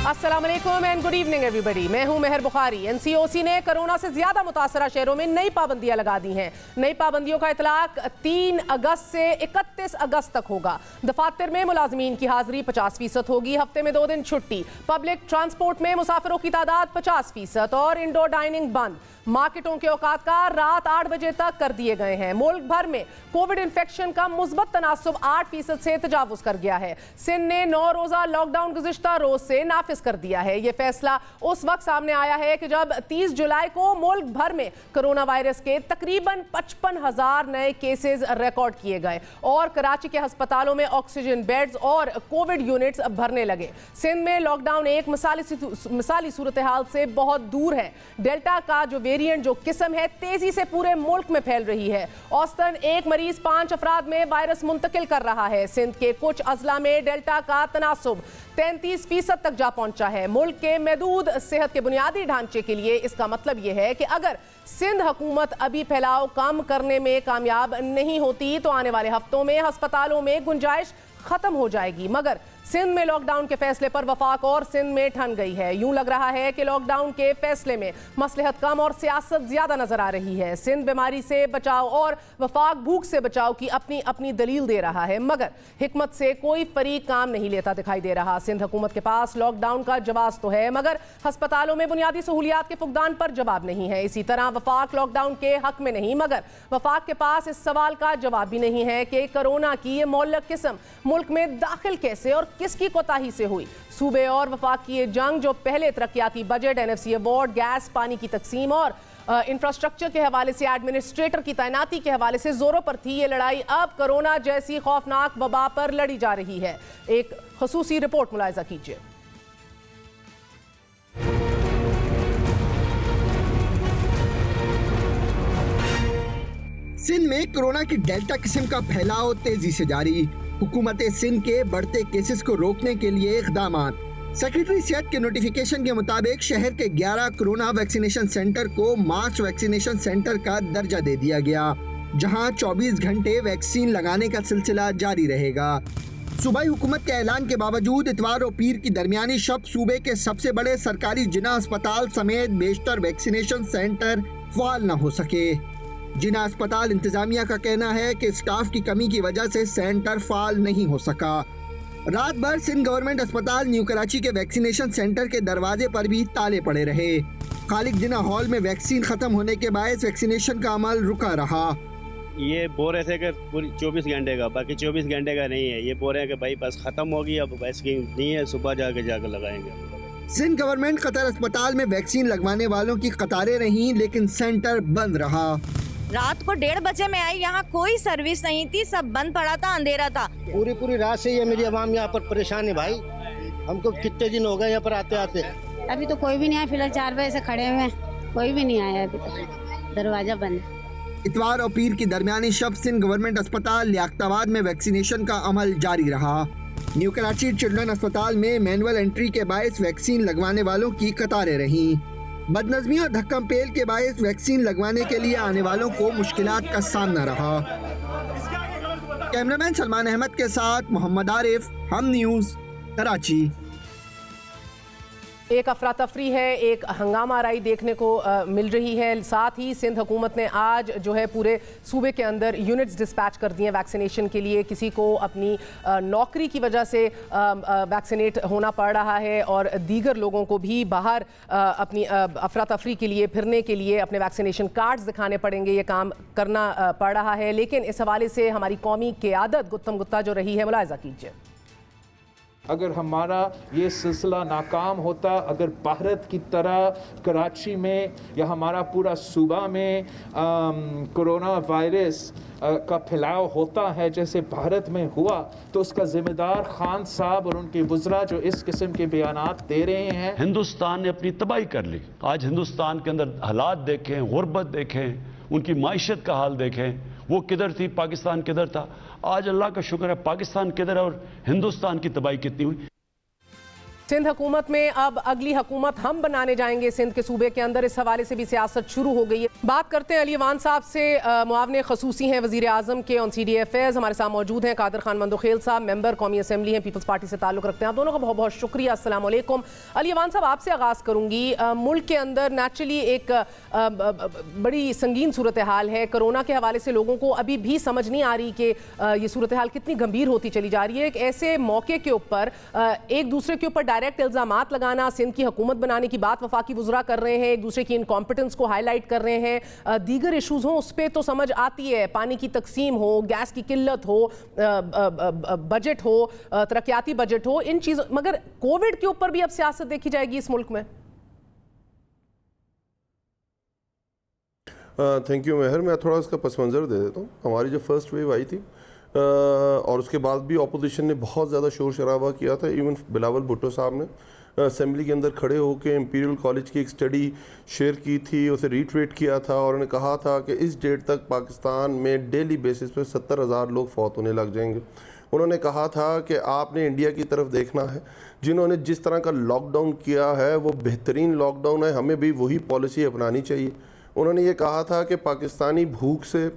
अस्सलाम वालेकुम and good evening everybody. मैं हूं मेहर बुखारी। एनसीओसी ने कोरोना से ज्यादा मुतासरा शहरों में नई पाबंदियां लगा दी हैं। नई पाबंदियों का इतलाक 3 अगस्त से 31 अगस्त तक होगा। दफातर में मुलाजमीन की हाजिरी 50% होगी। हफ्ते में 2 दिन छुट्टी। पब्लिक ट्रांसपोर्ट में मुसाफिरों की तादाद 50% और इंडोर डाइनिंग बंद। मार्केटों के औकात का रात 8 बजे तक कर दिए गए हैं। मुल्क भर में कोविड इन्फेक्शन का मुस्बत तनासुब 8% से तजावुज कर गया है। सिंध ने 9 रोजा लॉकडाउन गुज़िश्ता रोज से नाफिज कर दिया है। यह फैसला उस वक्त सामने आया है कि जब 30 जुलाई को मुल्क भर में कोरोना वायरस के तकरीबन 55,000 नए केसेस रिकॉर्ड किए गए और कराची के अस्पतालों में ऑक्सीजन बेड्स और कोविड यूनिट्स भरने लगे। सिंध में लॉकडाउन एक मिसाली सूरत हाल से बहुत दूर है। डेल्टा का जो वेरिएंट जो किस्म है तेजी से पूरे मुल्क में फैल रही है। औसतन एक मरीज 5 अफराद में वायरस मुंतकिल कर रहा है। सिंध के कुछ अजला में डेल्टा का तनासुब 33% तक जा पहुंचा है। मुल्क के महदूद सेहत के बुनियादी ढांचे के लिए इसका मतलब यह है कि अगर सिंध हुकूमत अभी फैलाव कम करने में कामयाब नहीं होती तो आने वाले हफ्तों में अस्पतालों में गुंजाइश खत्म हो जाएगी। मगर सिंध में लॉकडाउन के फैसले पर वफाक और सिंध में ठन गई है। यूं लग रहा है कि लॉकडाउन के फैसले में मसलहत कम और सियासत ज्यादा नजर आ रही है। सिंध बीमारी से बचाव और वफाक भूख से बचाव की अपनी अपनी दलील दे रहा है, मगर हिकमत से कोई फरीक काम नहीं लेता दिखाई दे रहा। सिंध हुकूमत के पास लॉकडाउन का जवाब तो है, मगर अस्पतालों में बुनियादी सहूलियात के फुकदान पर जवाब नहीं है। इसी तरह वफाक लॉकडाउन के हक में नहीं, मगर वफाक के पास इस सवाल का जवाब भी नहीं है कि कोरोना की ये मौलक किस्म मुल्क में दाखिल कैसे और किसकी कोताही से हुई। सूबे और वफाक की ये जंग जो पहले तरक्याती बजट, एनएफसी अवार्ड, गैस पानी की तकसीम और इंफ्रास्ट्रक्चर के हवाले से एडमिनिस्ट्रेटर की तैनाती के हवाले से जोरों पर थी, ये लड़ाई अब कोरोना जैसी खौफनाक वबा पर लड़ी जा रही है। एक खसूसी रिपोर्ट मुलाहिजा कीजिए। सिंध में कोरोना की डेल्टा किस्म का फैलाव तेजी से जारी। हुकूमत सिंध के बढ़ते केसेस को रोकने के लिए इक़दाम। सेक्रेटरी सेहत के नोटिफिकेशन के मुताबिक शहर के 11 कोरोना वैक्सीनेशन सेंटर को मास वैक्सीनेशन सेंटर का दर्जा दे दिया गया, जहां 24 घंटे वैक्सीन लगाने का सिलसिला जारी रहेगा। सूबाई हुकूमत के ऐलान के बावजूद इतवार और पीर की दरमियानी शब सूबे के सबसे बड़े सरकारी जिना अस्पताल समेत बेशतर वैक्सीनेशन सेंटर फाल न हो सके। जिना अस्पताल इंतजामिया का कहना है कि स्टाफ की कमी की वजह से सेंटर फाल नहीं हो सका। रात भर सिंध गवर्नमेंट अस्पताल न्यू कराची के वैक्सीनेशन सेंटर के दरवाजे पर भी ताले पड़े रहे। खालिक जिना हॉल में वैक्सीन खत्म होने के बायस वैक्सीनेशन का अमल रुका रहा। ये बोल रहे थे कि पूरी 24 घंटे का, बाकी 24 घंटे का नहीं है। ये बोल रहे हैं कि भाई बस खत्म होगी, अब वैक्सीन नहीं है, सुबह जाकर लगाएंगे। सिंध गवर्नमेंट कतर अस्पताल में वैक्सीन लगवाने वालों की कतारें रहीं, लेकिन सेंटर बंद रहा। रात को 1:30 बजे में आई, यहाँ कोई सर्विस नहीं थी, सब बंद पड़ा था, अंधेरा था। पूरी रात से ये मेरी आवाम यहाँ पर परेशान है भाई। हमको कितने दिन हो गए यहाँ पर आते आते। अभी तो कोई भी नहीं आया, फिलहाल 4 बजे से खड़े हुए हैं, कोई भी नहीं आया, अभी तो दरवाजा बंद है। इतवार और पीर की दरमियानी शब सिंध गवर्नमेंट अस्पताल लियाकताबाद में वैक्सीनेशन का अमल जारी रहा। न्यू कराची चिल्ड्रन अस्पताल में मैनुअल एंट्री के बायस वैक्सीन लगवाने वालों की कतारें रहीं। बदनज़मी और धक्कम पेल के बायस वैक्सीन लगवाने के लिए आने वालों को मुश्किलात का सामना रहा। कैमरामैन सलमान अहमद के साथ मोहम्मद आरिफ, हम न्यूज़, कराची। एक अफरा तफरी है, एक हंगामा राई देखने को मिल रही है। साथ ही सिंध हुकूमत ने आज जो है पूरे सूबे के अंदर यूनिट्स डिस्पैच कर दिए वैक्सीनेशन के लिए। किसी को अपनी नौकरी की वजह से वैक्सीनेट होना पड़ रहा है और दीगर लोगों को भी बाहर अपनी अफरा तफरी के लिए फिरने के लिए अपने वैक्सीनेशन कार्ड्स दिखाने पड़ेंगे। ये काम करना पड़ रहा है, लेकिन इस हवाले से हमारी कौमी क़यादत गुत्तम गुत्ता जो रही है, मुलाहिजा कीजिए। अगर हमारा ये सिलसिला नाकाम होता, अगर भारत की तरह कराची में या हमारा पूरा सूबा में कोरोना वायरस का फैलाव होता है जैसे भारत में हुआ, तो उसका जिम्मेदार खान साहब और उनके वज़रा जो इस किस्म के बयानात दे रहे हैं। हिंदुस्तान ने अपनी तबाही कर ली। आज हिंदुस्तान के अंदर हालात देखें, गुर्बत देखें, उनकी माइशत का हाल देखें, वो किधर थी, पाकिस्तान किधर था। आज अल्लाह का शुक्र है पाकिस्तान किधर है और हिंदुस्तान की तबाही कितनी हुई। सिंध हुकूमत में अब अगली हुकूमत हम बनाने जाएंगे सिंध के सूबे के अंदर, इस हवाले से भी सियासत शुरू हो गई है। बात करते हैं अली अवान साहब से, मुआवने खसूसी हैं वज़ीर आज़म के ऑन CDA अफेयर्स। हमारे साथ मौजूद हैं कादर खान मंदोखेल साहब, मेंबर कौमी असम्बली हैं, पीपल्स पार्टी से ताल्लुक़ रखते हैं। आप दोनों का बहुत बहुत शुक्रिया। अस्सलाम वालेकुम। अली अवान साहब, आपसे आगाज़ करूँगी। मुल्क के अंदर नेचुरली एक बड़ी संगीन सूरत हाल है। कोरोना के हवाले से लोगों को अभी भी समझ नहीं आ रही कि ये सूरत हाल कितनी गंभीर होती चली जा रही है। एक ऐसे मौके के ऊपर एक दूसरे के ऊपर डायरेक्ट इल्ज़ामात लगाना, सिंध की हुकूमत बनाने की बात वफाकी वुज़रा कर रहे हैं, एक दूसरे की इनकॉम्पिटेंस को हाईलाइट कर रहे हैं। दीगर इशूज़ हों उस पर तो समझ आती है, पानी की तकसीम हो, गैस की किल्लत हो, बजट हो, तरक्याती बजट हो, इन चीज़ों, मगर कोविड के ऊपर भी अब सियासत देखी जाएगी इस मुल्क में। थैंक यू मेहर। मैं थोड़ा इसका पस मंज़र दे देता हूँ। हमारी जो फर्स्ट वेव आई थी और उसके बाद भी अपोजिशन ने बहुत ज़्यादा शोर शराबा किया था। इवन बिलावल भुट्टो साहब ने असेंबली के अंदर खड़े होकर इंपीरियल कॉलेज की एक स्टडी शेयर की थी, उसे रीट्वीट किया था और उन्होंने कहा था कि इस डेट तक पाकिस्तान में डेली बेसिस पे 70,000 लोग फौत होने लग जाएंगे। उन्होंने कहा था कि आपने इंडिया की तरफ देखना है, जिन्होंने जिस तरह का लॉकडाउन किया है वो बेहतरीन लॉकडाउन है, हमें भी वही पॉलिसी अपनानी चाहिए। उन्होंने ये कहा था कि पाकिस्तानी भूख से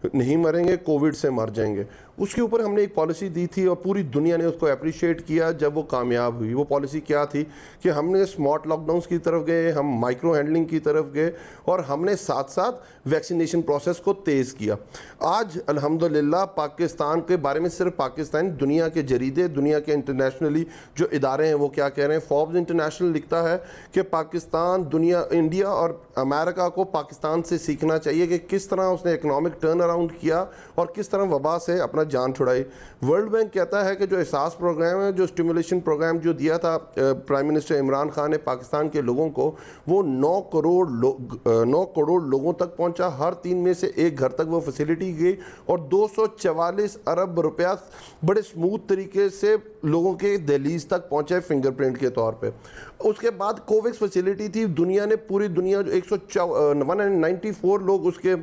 नहीं मरेंगे, कोविड से मर जाएंगे। उसके ऊपर हमने एक पॉलिसी दी थी और पूरी दुनिया ने उसको अप्रिशिएट किया जब वो कामयाब हुई। वो पॉलिसी क्या थी कि हमने स्मार्ट लॉकडाउन्स की तरफ गए, हम माइक्रो हैंडलिंग की तरफ गए और हमने साथ साथ वैक्सीनेशन प्रोसेस को तेज़ किया। आज अल्हम्दुलिल्लाह पाकिस्तान के बारे में सिर्फ पाकिस्तान, दुनिया के जरीदे, दुनिया के इंटरनेशनली जो इदारे हैं वो क्या कह रहे हैं। फोर्ब्स इंटरनेशनल लिखता है कि पाकिस्तान, दुनिया, इंडिया और अमेरिका को पाकिस्तान से सीखना चाहिए कि किस तरह उसने इकनॉमिक टर्न अराउंड किया और किस तरह वबा से अपना जान छुड़ाई। वर्ल्ड बैंक कहता है कि जो एहसास प्रोग्राम है, जो स्टिमुलेशन प्रोग्राम जो दिया था प्राइम मिनिस्टर इमरान खान ने पाकिस्तान के लोगों को, वो 9 करोड़ लोगों तक पहुंचा। हर 3 में से 1 घर तक वो फैसिलिटी गई और 244 अरब रुपया बड़े स्मूथ तरीके से लोगों के दहलीज तक पहुंचे फिंगरप्रिंट के तौर पे। उसके बाद कोवैक्स फैसिलिटी थी, दुनिया ने, पूरी दुनिया जो 194 लोग उसके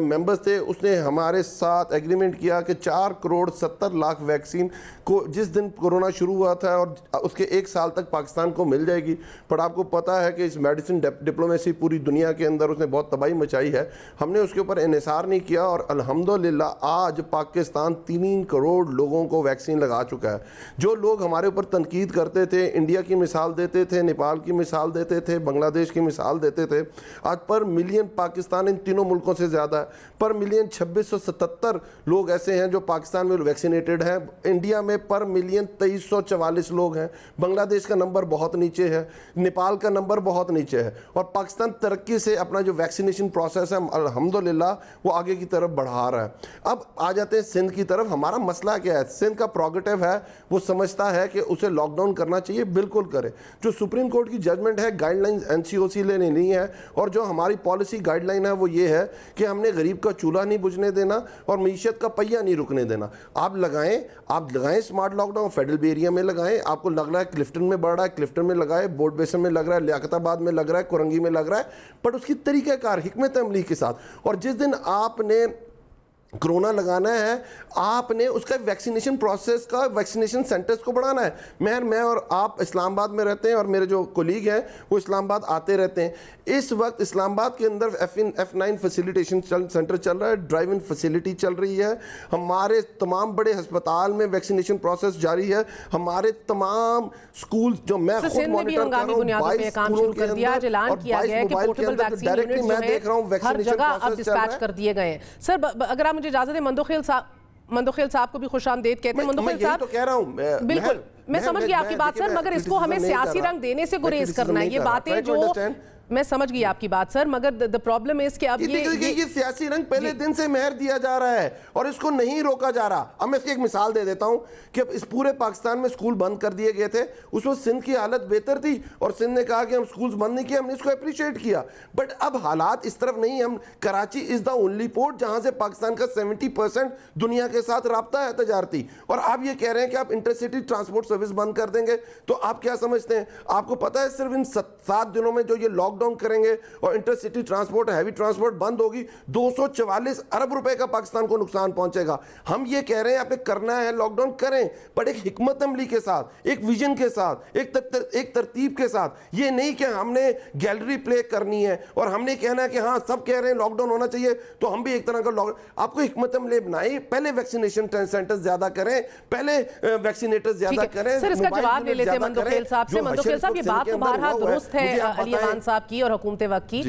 मेंबर्स थे, उसने हमारे साथ एग्रीमेंट किया कि 4,70,00,000 वैक्सीन को जिस दिन कोरोना शुरू हुआ था और उसके 1 साल तक पाकिस्तान को मिल जाएगी। पर आपको पता है कि इस मेडिसिन डिप्लोमेसी पूरी दुनिया के अंदर उसने बहुत तबाही मचाई है। हमने उसके ऊपर इन्हिसार नहीं किया और अल्हम्दुलिल्लाह आज पाकिस्तान 3 करोड़ लोगों को वैक्सीन लगा चुका है। जो लोग हमारे ऊपर तनकीद करते थे, इंडिया की मिसाल देते थे, नेपाल की मिसाल देते थे, बांग्लादेश की मिसाल देते थे, आज पर मिलियन पाकिस्तान इन तीनों मुल्कों से ज़्यादा है। पर मिलियन 2677 लोग ऐसे हैं जो पाकिस्तान में वैक्सीनेटेड हैं। इंडिया में पर मिलियन 2344 लोग हैं। बांग्लादेश का नंबर बहुत नीचे है, नेपाल का नंबर बहुत नीचे है और पाकिस्तान तरक्की से अपना जो वैक्सीनेशन प्रोसेस है अल्हम्दुलिल्लाह वो आगे की तरफ बढ़ा रहा है। अब आ जाते हैं सिंध की तरफ। हमारा मसला क्या है? सिंध का प्रोगेटिव है, वो समझता है कि उसे लॉकडाउन करना चाहिए, बिल्कुल करे। जो सुप्रीम कोर्ट की जजमेंट है, गाइडलाइंस NCOC लेने नहीं है और जो हमारी पॉलिसी गाइडलाइन है वो ये है कि हमने गरीब का चूल्हा नहीं बुझने देना और मीशत का पहिया नहीं रुकने देना। आप लगाएं स्मार्ट लॉकडाउन, फेडरल एरिया में लगाएं। आपको लग रहा है क्लिफ्टन में बढ़ रहा है, क्लिफ्टन में लगाए, बोर्ड बेसन में लग रहा है, लियाकताबाद में लग रहा है, कुरंगी में लग रहा है, पर उसकी तरीक़ाकार हिकमत अमली के साथ। और जिस दिन आपने कोरोना लगाना है, आपने उसका वैक्सीनेशन प्रोसेस का, वैक्सीनेशन सेंटर्स को बढ़ाना है। मैं और आप इस्लामाबाद में रहते हैं और मेरे जो कोलीग हैं वो इस्लामाबाद आते रहते हैं। इस वक्त इस्लामाबाद के अंदर F9 फैसिलिटेशन सेंटर चल रहा है, ड्राइव इन फैसिलिटी चल रही है। हमारे तमाम बड़े अस्पताल में वैक्सीनेशन प्रोसेस जारी है। हमारे तमाम स्कूल जो मैं खुद मॉनिटर कर रहा हूं, 22 स्कूलों के अंदर और 22 मोबाइल के अंदर डायरेक्टली मैं देख रहा हूं वैक्सीनेशन प्रोसेस चल रहा है। कर दिए गए हैं। सर अगर आप मुझे इजाजत है, मंदोखेल साहब को भी खुशामदीद कहते हैं। मंदोखेल साहब, तो कह रहा हूं, बिल्कुल मैं समझ गई आपकी बात सर, मगर इसको हमें सियासी रंग देने से गुरेज करना है। ये बातें जो मैं समझ गई आपकी बात सर, मगर द प्रॉब्लम इज कि अब ये सियासी रंग पहले दिन से मेहर दिया जा रहा है और इसको नहीं रोका जा रहा। अब मैं इसकी एक मिसाल दे देता हूं कि इस पूरे पाकिस्तान में स्कूल बंद कर दिए गए थे। उसमें सिंध की हालत बेहतर थी और सिंध ने कहा कि हम स्कूल्स बंद नहीं किए, हमने इसको अप्रिशिएट किया। बट अब हालात इस तरफ नहीं। हम, Karachi is the only port जहां से पाकिस्तान का 70% दुनिया के साथ राब्ता है तजारती, और आप ये कह रहे हैं कि आप इंटरसिटी ट्रांसपोर्ट सर्विस बंद कर देंगे। तो आप क्या समझते हैं? आपको पता है सिर्फ इन 7 दिनों में जो ये लॉकडाउन लॉकडाउन करेंगे और इंटरसिटी ट्रांसपोर्ट, हैवी ट्रांसपोर्ट बंद होगी, 244 अरब रुपए का पाकिस्तान को नुकसान पहुंचेगा। हम ये कह रहे हैं आपने करना है लॉकडाउन करें, पर एक हिकमत अमली के साथ, एक विजन के साथ, एक तरतीब के साथ। ये नहीं कि हमने गैलरी प्ले करनी है और हमने कहना है कि हाँ सब कह रहे हैं लॉकडाउन होना चाहिए तो हम भी एक तरह का लॉकडाउन। आपको हिकमत अमली बनाई, पहले वैक्सीनेशन सेंटर ज्यादा करें, पहले वैक्सीनेटर ज्यादा करें। सर इसका जवाब ले लेते हैं मंदोखेल साहब से। मंदोखेल साहब ये बात तो बहरहाल दुरुस्त है अली अमान साहब की और हुकूमत वक्त की।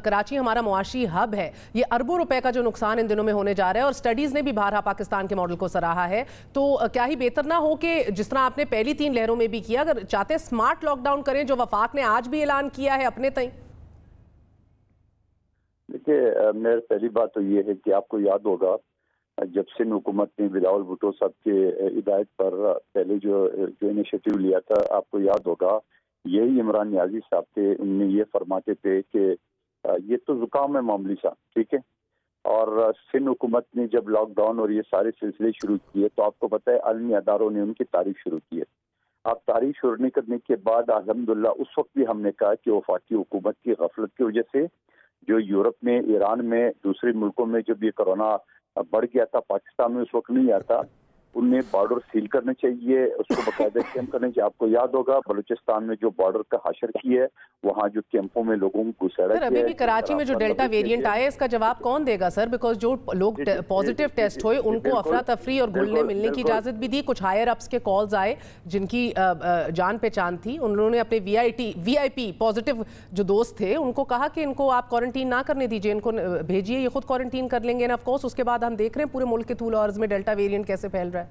कराची हमारा मुआशी हब है, ये अरबों रुपए का जो नुकसान इन दिनों में होने जा रहा है और स्टडीज ने भी बहरहाल पाकिस्तान के मॉडल को सराहा है। तो क्या ही बेहतर ना हो कि जिस तरह आपने पहली 3 लहरों में भी किया, अगर चाहते स्मार्ट लॉकडाउन करें जो वफाक ने आज भी ऐलान किया है अपने तय। देखिए मेरी पहली बात तो ये है कि आपको याद होगा जब सिंध हुकूमत ने बिलावल भुट्टो साहब के हिदायत पर पहले जो इनिशिएटिव लिया था, आपको याद होगा यही इमरान नियाजी साहब थे, उनने ये फरमाते थे कि ये तो जुकाम है मामूली सा, ठीक है। और सिंध हुकूमत ने जब लॉकडाउन और ये सारे सिलसिले शुरू किए तो आपको पता है आलमी अदारों ने उनकी तारीफ शुरू की है। आप तारीफ शुरू करने के बाद अल्हम्दुलिल्लाह उस वक्त भी हमने कहा कि वफाकी हुकूमत की गफलत की वजह से जो यूरोप में, ईरान में, दूसरे मुल्कों में जब ये कोरोना बढ़ गया था, पाकिस्तान में उस वक्त नहीं आता, उन्हें बॉर्डर सील करने चाहिए, उसको बाकायदा कैंप करने चाहिए। आपको याद होगा बलूचिस्तान में जो बॉर्डर का हाशर की है, वहाँ जो कैंपों में लोगों को घुसाया गया। अभी भी कराची में जो डेल्टा वेरिएंट आया, इसका जवाब कौन देगा सर? बिकॉज जो लोग पॉजिटिव टेस्ट हुए उनको अफरा तफरी और घुलने मिलने की इजाजत भी दी। कुछ हायर अप्स के कॉल्स आए जिनकी जान पहचान थी, उन्होंने अपने VIP पॉजिटिव जो दोस्त थे उनको कहा कि इनको आप क्वारंटीन ना करने दीजिए, इनको भेजिए, ये खुद क्वारंटीन कर लेंगे। ऑफ कोर्स उसके बाद हम देख रहे हैं पूरे मुल्क के तूल और अर्ज में डेल्टा वेरिएंट कैसे फैल रहा है।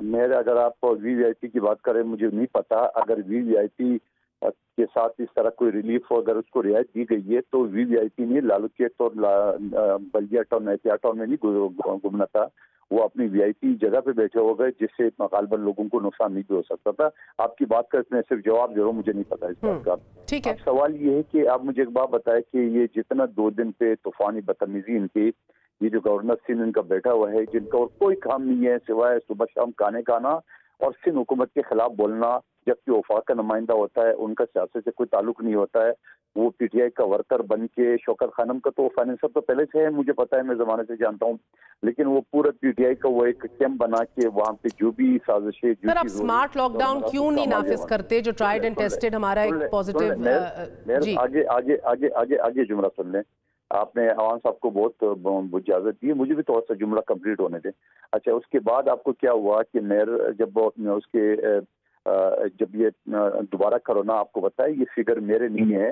मेरे अगर आप VVIP की बात करें, मुझे नहीं पता अगर VVIP के साथ इस तरह कोई रिलीफ अगर उसको रियायत दी गई है तो VVIP ने लालूकेट और बल्दिया टाउन, एहतियात टाउन में नहीं घूमना था, वो अपनी VIP जगह पे बैठे हो गए जिससे गालिबन लोगों को नुकसान नहीं भी हो सकता था। आपकी बात का मैं सिर्फ जवाब दे रहा हूँ, मुझे नहीं पता इस बात का। ठीक है, सवाल ये है कि आप मुझे एक बात बताएं कि ये जितना 2 दिन पे तूफानी बदतमीजी इनकी, ये जो गवर्नर सिंध इनका बैठा हुआ है जिनका और कोई काम नहीं है सिवाय सुबह शाम खाने खाना और सिंध हुकूमत के खिलाफ बोलना, जबकि वफाक का नुमाइंदा होता है, उनका सियासत से कोई ताल्लुक नहीं होता है। वो PTI का वर्कर बन के, शौकत खानम का तो फाइनेंसर तो पहले से है, मुझे पता है, मैं जमाने से जानता हूँ, लेकिन वो पूरा PTI का वो एक कैंप बना के वहाँ पे जो भी साजिशें। सर आप स्मार्ट लॉकडाउन क्यों नहीं नाफिज करते जो ट्राइड एंड टेस्टेड हमारा एक पॉजिटिव। आगे जुमला सुन लें। आपने अवान साहब को बहुत इजाजत दी, मुझे भी थोड़ा सा जुमला कंप्लीट होने दें। अच्छा, उसके बाद आपको क्या हुआ कि मेयर जब ये दोबारा कोरोना, आपको बताया ये फिगर मेरे नहीं है,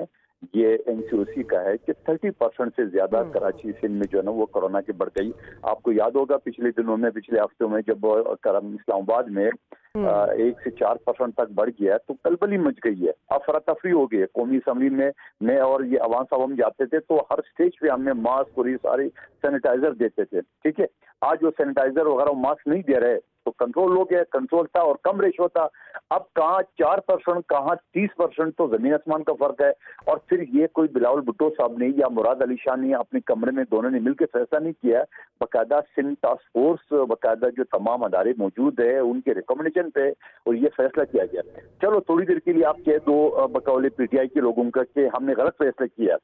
ये NCOC का है कि 30% से ज्यादा कराची सिंध में जो है ना वो कोरोना की बढ़ गई। आपको याद होगा पिछले दिनों में, पिछले हफ्तों में जब इस्लामाबाद में 1 से 4% तक बढ़ गया तो कलबली मच गई है, अफरा तफरी हो गई है। कौमी असम्बली में मैं और ये अवान साहब हम जाते थे तो हर स्टेज पे हमने मास्क और ये सारे सैनिटाइजर देते थे, ठीक है। आज वो सैनिटाइजर वगैरह मास्क नहीं दे रहे तो कंट्रोल हो गया, कंट्रोल था और कम रेशो था। अब कहाँ 4%, कहाँ 30%, तो जमीन आसमान का फर्क है। और फिर ये कोई बिलावल भुट्टो साहब ने या मुराद अली शाह ने अपने कमरे में दोनों ने मिलकर फैसला नहीं किया, बाकायदा सिंध टास्क फोर्स, बाकायदा जो तमाम अदारे मौजूद है उनके रिकमेंडेशन पे और ये फैसला किया गया। चलो थोड़ी देर के लिए आप कह दो बकौले PTI के लोगों का कि हमने गलत फैसला किया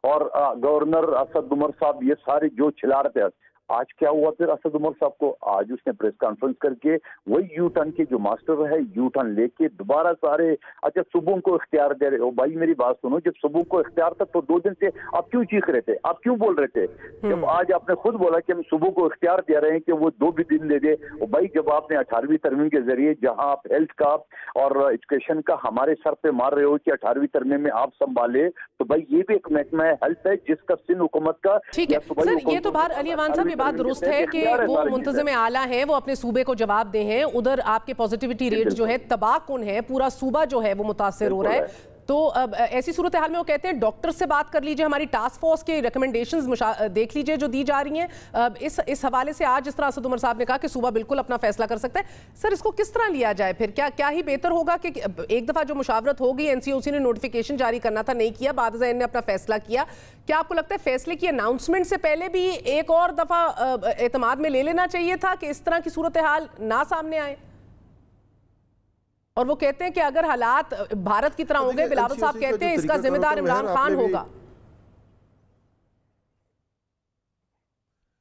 और गवर्नर असद उमर साहब ये सारे जो चिल्ला रहे थे, आज क्या हुआ फिर असद उमर साहब को? आज उसने प्रेस कॉन्फ्रेंस करके वही यू टर्न के जो मास्टर है यू टर्न लेके दोबारा सारे, अच्छा सुबह को इख्तियार दे रहे हो। भाई मेरी बात सुनो, जब सुबह को इख्तियार था तो 2 दिन से आप क्यों चीख रहे थे, आप क्यों बोल रहे थे? जब आज आपने खुद बोला कि हम सुबह को इख्तियार दे रहे हैं कि वो 2 भी दिन दे दे। भाई जब आपने 18वीं तरमीम के जरिए जहां आप हेल्थ का और एजुकेशन का हमारे सर पे मार रहे हो कि 18वीं तरमीम में आप संभाले, तो भाई ये भी एक महकमा है हेल्थ है जिसका सिंध हुकूमत का। ठीक है सर, ये तो बाहर अली अमान साहब बात दुरुस्त है कि वो मुंतज़िम आला है, वो अपने सूबे को जवाब दे हैं। उधर आपके पॉजिटिविटी रेट जो है तबाहकुन है, पूरा सूबा जो है वो मुतासिर हो रहा है। तो अब ऐसी सूरत हाल में वो कहते हैं डॉक्टर से बात कर लीजिए, हमारी टास्क फोर्स के रिकमेंडेशंस देख लीजिए जो दी जा रही हैं। इस हवाले से आज जिस तरह असद उमर साहब ने कहा कि सूबा बिल्कुल अपना फैसला कर सकता है, सर इसको किस तरह लिया जाए फिर? क्या ही बेहतर होगा कि एक दफ़ा जो मुशावरत होगी, NCOC ने नोटिफिकेशन जारी करना था, नहीं किया, बाद ने अपना फैसला किया। क्या आपको लगता है फैसले की अनाउंसमेंट से पहले भी एक और दफ़ा एतमाद में ले लेना चाहिए था कि इस तरह की सूरत हाल ना सामने आए? और वो कहते हैं कि अगर हालात भारत की तरह हो गए, बिलावल साहब कहते हैं इसका जिम्मेदार इमरान खान होगा।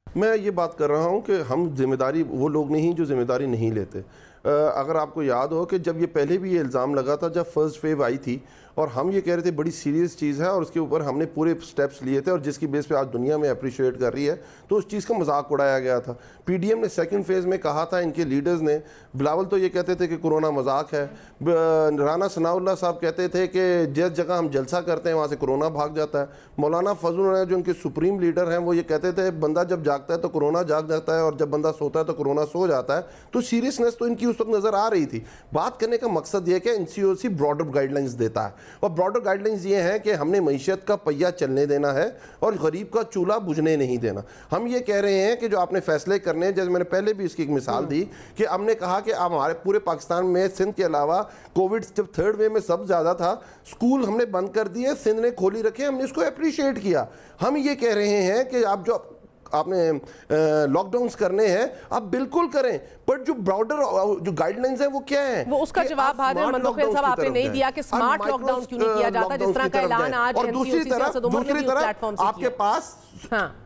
मैं ये बात कर रहा हूं कि हम जिम्मेदारी वो लोग नहीं जो जिम्मेदारी नहीं लेते। अगर आपको याद हो कि जब ये पहले भी ये इल्ज़ाम लगा था, जब फर्स्ट वेव आई थी और हम ये कह रहे थे बड़ी सीरियस चीज़ है और उसके ऊपर हमने पूरे स्टेप्स लिए थे और जिसकी बेस पे आज दुनिया में अप्रिशिएट कर रही है, तो उस चीज़ का मजाक उड़ाया गया था। पीडीएम ने सेकंड फेज़ में कहा था, इनके लीडर्स ने, बिलावल तो ये कहते थे कि कोरोना मजाक है, राना सनाउल्लाह साहब कहते थे कि जिस जगह हम जलसा करते हैं वहाँ से कोरोना भाग जाता है, मौलाना फजल जो उनके सुप्रीम लीडर हैं वो ये कहते थे बंदा जब जागता है तो कोरोना जाग जाता है और जब बंदा सोता है तो कोरोना सो जाता है। तो सीरियसनेस तो इनकी उस वक्त नज़र आ रही थी। बात करने का मकसद ये कि एनसीओसी ब्रॉडर गाइडलाइंस देता है और ब्रॉडर गाइडलाइंस ये हैं कि हमने मईशत का पहिया चलने देना है और गरीब का चूल्हा बुझने नहीं देना। हम ये कह रहे हैं कि जो आपने फैसले करने हैं, जैसे मैंने पहले भी इसकी एक मिसाल दी कि हमने कहा कि अब हमारे पूरे पाकिस्तान में सिंध के अलावा कोविड जब थर्ड वेव में सब ज्यादा था, स्कूल हमने बंद कर दिए, सिंध ने खोली रखे, हमने इसको अप्रिशिएट किया। हम ये कह रहे हैं कि आप जो आपने लॉकडाउन करने हैं आप बिल्कुल करें, पर जो ब्रॉडर जो गाइडलाइंस है वो क्या है, वो उसका जवाब भादर मंदोखेल साहब आपने नहीं दिया कि स्मार्ट लॉकडाउन क्यों नहीं किया जाता, जिस तरह का ऐलान आज और दूसरी तरफ आपके पास, हाँ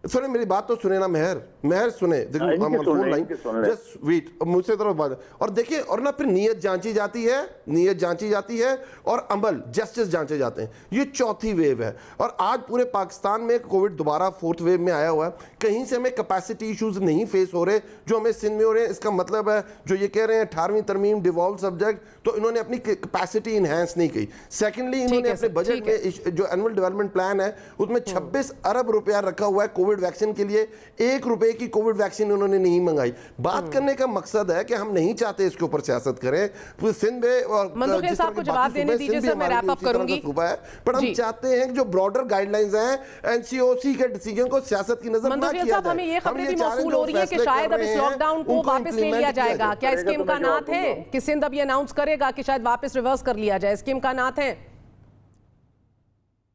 सुने मेरी बात तो सुने ना महर सुने, जस्ट वेट, मुझसे तरफ बात। और देखिए और ना फिर नीयत जांची जाती है और अमल जस्टिस जांचे जाते हैं। ये चौथी वेव है और आज पूरे पाकिस्तान में कोविड दोबारा फोर्थ वेव में आया हुआ है। कहीं से हमें कैपेसिटी इश्यूज नहीं फेस हो रहे जो हमें सिंध में हो रहे हैं। इसका मतलब है जो ये कह रहे हैं 18वीं तरमीम डिवॉल्व सब्जेक्ट, तो इन्होंने अपनी कैपेसिटी इन्हेंस नहीं की। सेकेंडली इन्होंने अपने बजट में जो एनुअल डेवलपमेंट प्लान है उसमें 26 अरब रुपया रखा हुआ है कोविड वैक्सीन के लिए, 1 रुपए की कोविड वैक्सीन उन्होंने नहीं मंगाई। बात करने का मकसद है कि हम नहीं चाहते इसके ऊपर सियासत करें। सिंध में और मंदोखेल साहब को जवाब देने दीजिए सर, मैं रैप अप करूंगी। पर हम चाहते हैं कि जो ब्रॉडर गाइडलाइंस हैं एनसीओसी के डिसीजन को सियासत की नजर ना किया जाए। हमें ये खबरें भी मौसूल हो रही है कि शायद अब इस लॉकडाउन को वापस ले लिया जाएगा। क्या इसके इम्कानात हैं कि सिंध अब ये अनाउंस करेगा कि शायद वापस रिवर्स कर लिया जाए? इसके इम्कानात हैं?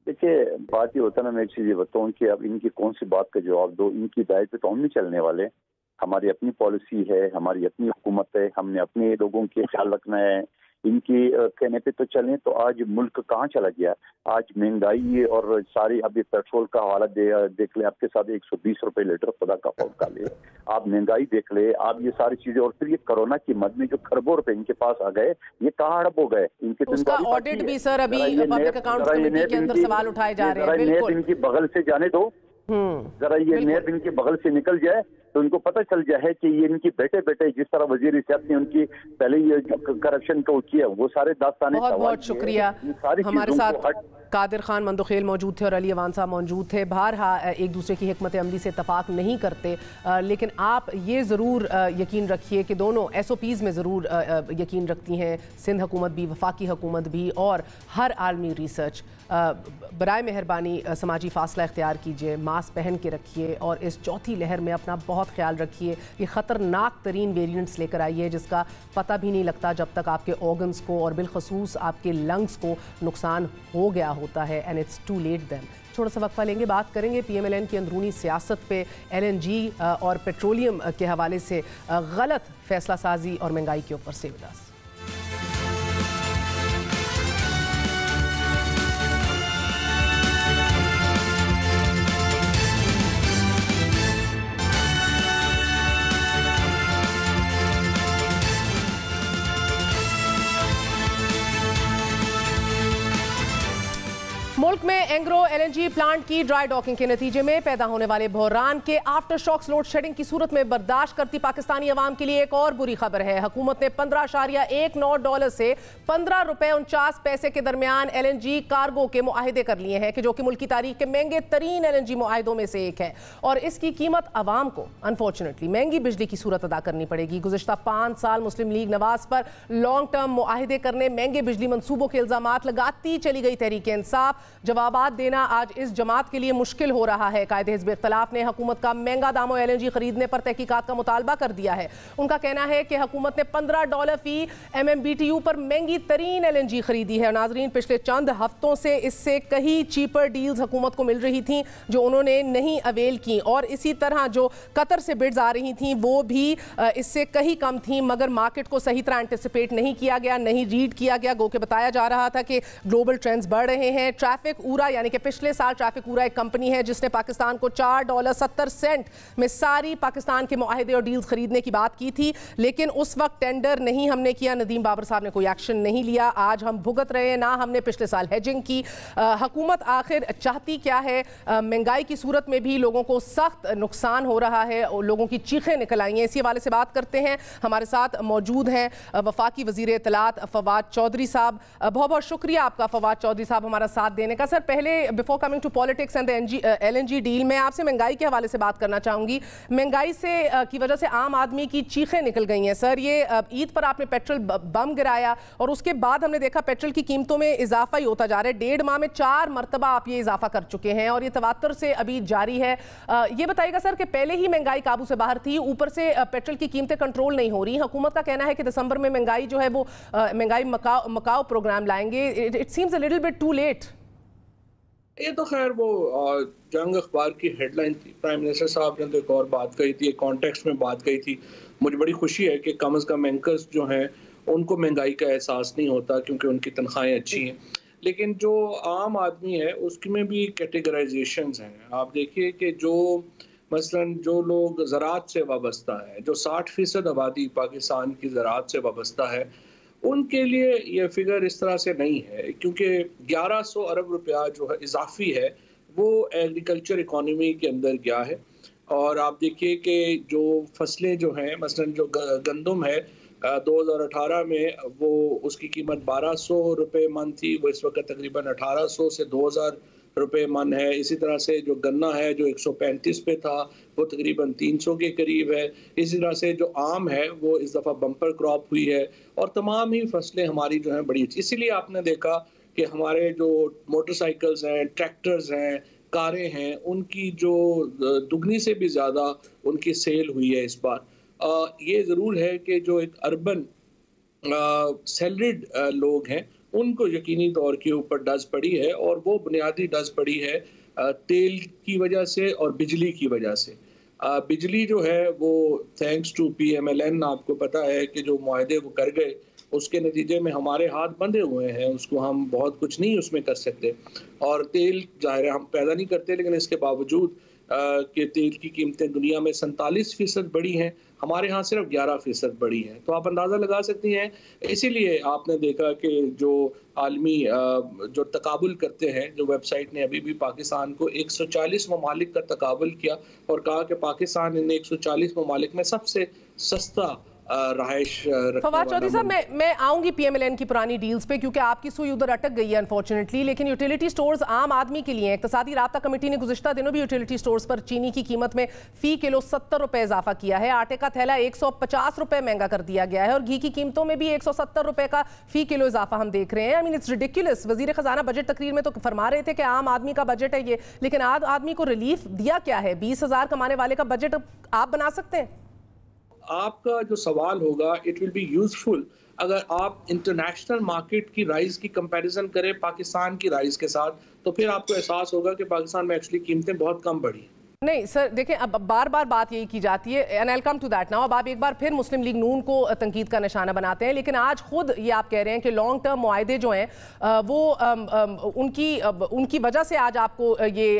देखिए बात ये होता है ना, मैं एक चीज ये बताऊँ कि अब इनकी कौन सी बात का जवाब दो। इनकी दायित्व पे तो हम नहीं चलने वाले। हमारी अपनी पॉलिसी है, हमारी अपनी हुकूमत है, हमने अपने लोगों के ख्याल रखना है। इनकी कहने पे तो चलें तो आज मुल्क कहाँ चला गया। आज महंगाई और सारी, अभी पेट्रोल का हवाला देख ले, आपके साथ 120 रुपए लीटर खुदा का खौफ ले, आप महंगाई देख ले, आप ये सारी चीजें, और फिर ये कोरोना की मद में जो खरबों रुपए इनके पास आ गए, ये कहाँ हड़प हो गए। इनके उसका ऑडिट भी सर अभी पब्लिक अकाउंट्स कमेटी के अंदर सवाल उठाए जा रहे हैं। बिल्कुल इनकी बगल से जाने दो, जरा ये नेब इनके बगल से निकल जाए तो उनको पता चल जाए कि ये इनकी बेटे जिस तरह वजीर सियासत ने उनकी पहले ये करप्शन को किया, वो सारे दास्ताने। बहुत बहुत शुक्रिया। हमारे साथ कादिर खान मंदोखेल मौजूद थे और अली अवान साहब मौजूद थे। बहरहा एक दूसरे की हिकमत अमली से इत्तफाक नहीं करते, लेकिन आप ये ज़रूर यकीन रखिए कि दोनों SOPs में ज़रूर यकीन रखती हैं, सिंध हुकूमत भी, वफाकी हुकूमत भी और हर आलमी रिसर्च। बराए मेहरबानी समाजी फासला इख्तियार कीजिए, मास्क पहन के रखिए और इस चौथी लहर में अपना बहुत ख्याल रखिए। ये ख़तरनाक तरीन वेरिएंट्स लेकर आई है जिसका पता भी नहीं लगता जब तक आपके ऑर्गन्स को और बिलखसूस आपके लंग्स को नुकसान हो गया होता है, and it's too late then. थोड़ा सा वक्फा लेंगे, बात करेंगे PMLN की अंदरूनी सियासत पे, LNG और पेट्रोलियम के हवाले से गलत फैसला साजी और महंगाई के ऊपर। से विदास मुल्क में एंग्रो LNG प्लांट की ड्राई डॉकिंग के नतीजे में पैदा होने वाले बहरान के आफ्टर शॉक्स लोड शेडिंग की सूरत में बर्दाश्त करती पाकिस्तानी अवाम के लिए एक और बुरी खबर है। हुकूमत ने $15.19 से $15.49 के दरमियान LNG कार्गो के मुआहिदे कर लिए हैं, कि जो कि मुल्क की तारीख के महंगे तरीन LNG मुआहिदों में से एक है और इसकी कीमत अवाम को अनफॉर्चुनेटली महंगी बिजली की सूरत अदा करनी पड़ेगी। गुज़िश्ता 5 साल मुस्लिम लीग नवाज पर लॉन्ग टर्म मुआहिदे करने, महंगे बिजली मनसूबों के इल्जामात लगाती चली गई तहरीक इंसाफ जवाबात देना आज इस जमात के लिए मुश्किल हो रहा है। कायदे हिज़्ब इख्तिलाफ ने हुकूमत का महंगा दामों LNG खरीदने पर तहकीकात का मुतालबा कर दिया है। उनका कहना है कि हुकूमत ने $15 फी MMBTU पर महंगी तरीन LNG खरीदी है। नाजरीन, पिछले चंद हफ्तों से इससे कई चीपर डील्स हुकूमत को मिल रही थी जो उन्होंने नहीं अवेल की, और इसी तरह जो कतर से बिड्स आ रही थी वो भी इससे कहीं कम थी, मगर मार्केट को सही तरह एंटिसिपेट नहीं किया गया, नहीं रीड किया गया। गो के बताया जा रहा था कि ग्लोबल ट्रेंड्स बढ़ रहे हैं। ट्रैफिक ऊरा यानी कि पिछले साल ट्रैफिक ऊरा एक कंपनी है जिसने पाकिस्तान को $4.70 में सारी पाकिस्तान के मुआहदे और डील्स खरीदने की बात की थी, लेकिन उस वक्त टेंडर नहीं हमने किया। नदीम बाबर साहब ने कोई एक्शन नहीं लिया। आज हम भुगत रहे हैं, ना हमने पिछले साल हेजिंग की। हुकूमत आखिर चाहती क्या है? महंगाई की सूरत में भी लोगों को सख्त नुकसान हो रहा है और लोगों की चीखें निकल आई हैं। इसी हवाले से बात करते हैं। हमारे साथ मौजूद हैं वफाकी वजीर इत्तलात फवाद चौधरी साहब। बहुत बहुत शुक्रिया आपका फवाद चौधरी साहब हमारा साथ देने का। सर, पहले before coming to politics and LNG deal, मैं आपसे महंगाई के हवाले से बात करना चाहूँगी। महंगाई से की वजह से आम आदमी की चीखें निकल गई हैं। सर, ये ईद पर आपने पेट्रोल बम गिराया और उसके बाद हमने देखा पेट्रोल की कीमतों में इजाफा ही होता जा रहा है। 1.5 माह में 4 मरतबा आप ये इजाफा कर चुके हैं और ये तवातर से अभी जारी है। ये बताइएगा सर कि पहले ही महंगाई काबू से बाहर थी, ऊपर से पेट्रोल की कीमतें कंट्रोल नहीं हो रही। हुकूमत का कहना है कि दिसंबर में महंगाई जो है वो महंगाई मकाओ प्रोग्राम लाएंगे। It seems a little bit too late. ये तो खैर वो जंग अखबार की हेडलाइन थी। प्राइम मिनिस्टर साहब ने तो एक और बात कही थी, एक कॉन्टेक्स्ट में बात कही थी। मुझे बड़ी खुशी है कि कम अज़ कम एंकर्स जो हैं उनको महंगाई का एहसास नहीं होता क्योंकि उनकी तनख्वाहें अच्छी हैं, लेकिन जो आम आदमी है उसमें भी कैटेगराइजेशंस हैं। आप देखिए कि जो मसलन जो लोग ज़राअत से वाबस्ता है, जो 60% आबादी पाकिस्तान की ज़राअत से वाबस्ता है, उनके लिए ये फिगर इस तरह से नहीं है क्योंकि 1100 अरब रुपया जो है इजाफी है वो एग्रीकल्चर इकॉनमी के अंदर गया है। और आप देखिए कि जो फसलें जो हैं, मसलन जो गंदम है 2018 में वो उसकी कीमत 1200 रुपये मन थी, वो इस वक्त तकरीबन 1800 से 2000 रुपये मन है। इसी तरह से जो गन्ना है जो 135 पे था वो तकरीबन 300 के करीब है। इसी तरह से जो आम है वो इस दफ़ा बम्पर क्रॉप हुई है और तमाम ही फसलें हमारी जो हैं बड़ी अच्छी। इसीलिए आपने देखा कि हमारे जो मोटरसाइकिल्स हैं, ट्रैक्टर्स हैं, कारें हैं, उनकी जो दुगनी से भी ज़्यादा उनकी सेल हुई है इस बार। ये ज़रूर है कि जो एक अर्बन सैलरीड लोग हैं उनको यकीनी तौर के ऊपर डज पड़ी है और वो बुनियादी डज पड़ी है तेल की वजह से और बिजली की वजह से। बिजली जो है वो थैंक्स टू PMLN, आपको पता है कि जो मुआहदे वो कर गए उसके नतीजे में हमारे हाथ बंधे हुए हैं, उसको हम बहुत कुछ नहीं उसमें कर सकते। और तेल ज़ाहिर है हम पैदा नहीं करते, लेकिन इसके बावजूद कि तेल की कीमतें दुनिया में 47% बढ़ी हैं, हमारे यहाँ सिर्फ 11% बढ़ी है। तो आप अंदाज़ा लगा सकती हैं। इसीलिए आपने देखा कि जो आलमी जो तकाबुल करते हैं, जो वेबसाइट ने अभी भी पाकिस्तान को 140 ममालिक का तकाबुल किया और कहा कि पाकिस्तान इन 140 ममालिक में सबसे सस्ता रहाइश। फवाद चौधरी साहब, मैं आऊंगी PMLN की पुरानी डील्स पे क्योंकि आपकी सुई उधर अटक गई है अनफॉर्चुनेटली, लेकिन यूटिलिटी स्टोर्स आम आदमी के लिए। इक़्तिसादी राब्ता कमेटी ने गुज़िश्ता दिनों भी यूटिलिटी स्टोर्स पर चीनी की कीमत में फ़ी किलो 70 रुपये इजाफा किया है। आटे का थैला 150 रुपये महंगा कर दिया गया है और घी की कीमतों में भी 170 रुपये का फ़ी किलो इजाफा हम देख रहे हैं। I mean it's ridiculous. वज़ीर ख़जाना बजट तकरीर में तो फरमा रहे थे कि आम आदमी का बजट है ये, लेकिन आम आदमी को रिलीफ दिया क्या है? 20,000 कमाने वाले का बजट आप बना सकते हैं? आपका जो सवाल होगा इट विल बी यूजफुल अगर आप इंटरनेशनल मार्केट की राइज की कंपैरिजन करें पाकिस्तान की राइज के साथ, तो फिर आपको एहसास होगा कि पाकिस्तान में एक्चुअली कीमतें बहुत कम बढ़ी। नहीं सर, देखें अब बार बार बात यही की जाती है and I will come to that now. अब आप एक बार फिर मुस्लिम लीग नून को तनकीद का निशाना बनाते हैं, लेकिन आज खुद ये आप कह रहे हैं कि लॉन्ग टर्म मुआहदे जो हैं वो उनकी वजह से आज आपको ये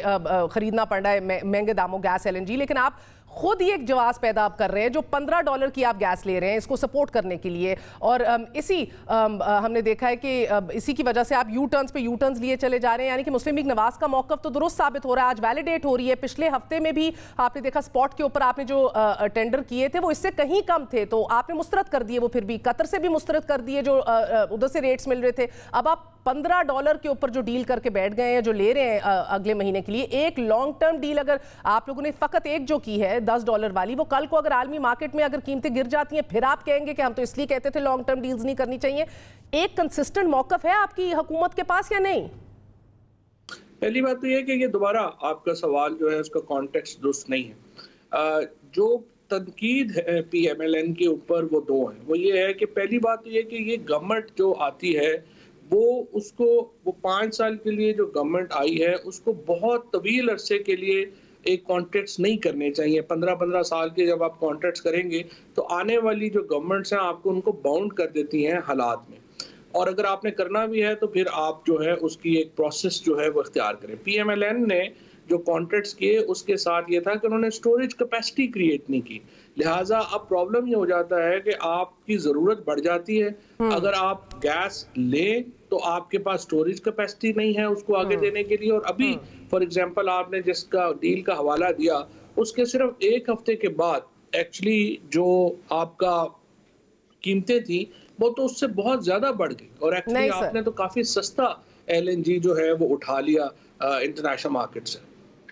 खरीदना पड़ रहा है महंगे दामों गैस LNG। लेकिन आप खुद ही एक जवाब पैदा कर रहे हैं जो $15 की आप गैस ले रहे हैं इसको सपोर्ट करने के लिए, और हमने देखा है कि इसी की वजह से आप यू टर्न्स लिए चले जा रहे हैं। यानी कि मुस्लिम लीग नवाज का मौकफ तो दुरुस्त साबित हो रहा है, आज वैलिडेट हो रही है। पिछले हफ्ते में भी आपने देखा स्पॉट के ऊपर आपने जो टेंडर किए थे वो इससे कहीं कम थे, तो आपने मुस्तरद कर दिए वो, फिर भी कतर से भी मुस्तरद कर दिए जो उधर से रेट्स मिल रहे थे। अब आप $15 के ऊपर जो डील करके बैठ गए हैं, जो ले रहे हैं अगले महीने के लिए, एक लॉन्ग टर्म डील अगर आप लोगों ने फकत एक जो की है $10 वाली, वो कल को अगर आलमी मार्केट में अगर कीमतें गिर जाती हैं फिर आप कहेंगे कि हम तो इसलिए कहते थे लॉन्ग टर्म डील्स नहीं करनी चाहिए। एक कंसिस्टेंट मौकफ है आपकी हुकूमत के पास या नहीं? पहली बात तो ये कि ये दोबारा आपका सवाल जो है उसका कॉन्टेक्स्ट दुरुस्त नहीं है। जो तनकीद है PMLN के ऊपर वो दो हैं। वो ये है कि पहली बात तो ये कि ये गवर्नमेंट जो आती है वो 5 साल के लिए जो गवर्नमेंट आई है उसको बहुत तवील अरसे के लिए एक कॉन्ट्रैक्ट्स नहीं करने चाहिए। 15-15 साल के जब आप कॉन्ट्रैक्ट्स करेंगे तो आने वाली जो गवर्नमेंट्स हैं आपको उनको बाउंड कर देती हैं हालात में, और अगर आपने करना भी है तो फिर आप जो है उसकी एक प्रोसेस जो है वो इख्तियार करें। PMLN ने जो कॉन्ट्रैक्ट्स किए उसके साथ ये था कि उन्होंने स्टोरेज कैपेसिटी क्रिएट नहीं की, लिहाजा अब प्रॉब्लम ये हो जाता है कि आपकी ज़रूरत बढ़ जाती है। अगर आप गैस लें तो आपके पास स्टोरेज कैपेसिटी नहीं है उसको आगे देने के लिए, और अभी फॉर एग्जांपल आपने जिसका डील का हवाला दिया उसके सिर्फ 1 हफ्ते के बाद एक्चुअली जो आपका कीमतें थी वो तो उससे बहुत ज्यादा बढ़ गई, और एक्चुअली आपने तो काफी सस्ता LNG जो है वो उठा लिया इंटरनेशनल मार्केट से।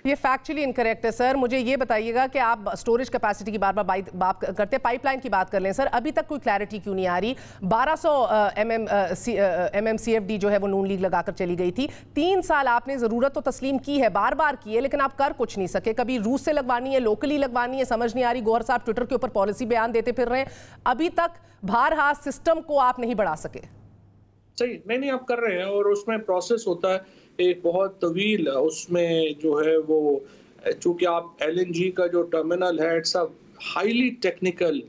ये फैक्चुअली इनकरेक्ट है सर। मुझे ये बताइएगा कि आप स्टोरेज कैपेसिटी की बार बात करते हैं, पाइपलाइन की बात कर लें सर, अभी तक कोई क्लैरिटी क्यों नहीं आ रही? 1200 MMCFD जो है वो नून लीग लगाकर चली गई थी। 3 साल आपने ज़रूरत तो तस्लीम की है, बार बार की है, लेकिन आप कर कुछ नहीं सके। कभी रूस से लगवानी है, लोकली लगवानी है, समझ नहीं आ रही। गौहर साहब ट्विटर के ऊपर पॉलिसी बयान देते फिर रहे हैं, अभी तक भारहा सिस्टम को आप नहीं बढ़ा सके। सही नहीं आप कर रहे हैं, और उसमें प्रोसेस होता है एक बहुत तवील, उसमें जो है वो चूंकि आप LNG का जो टर्मिनल है it's a highly technical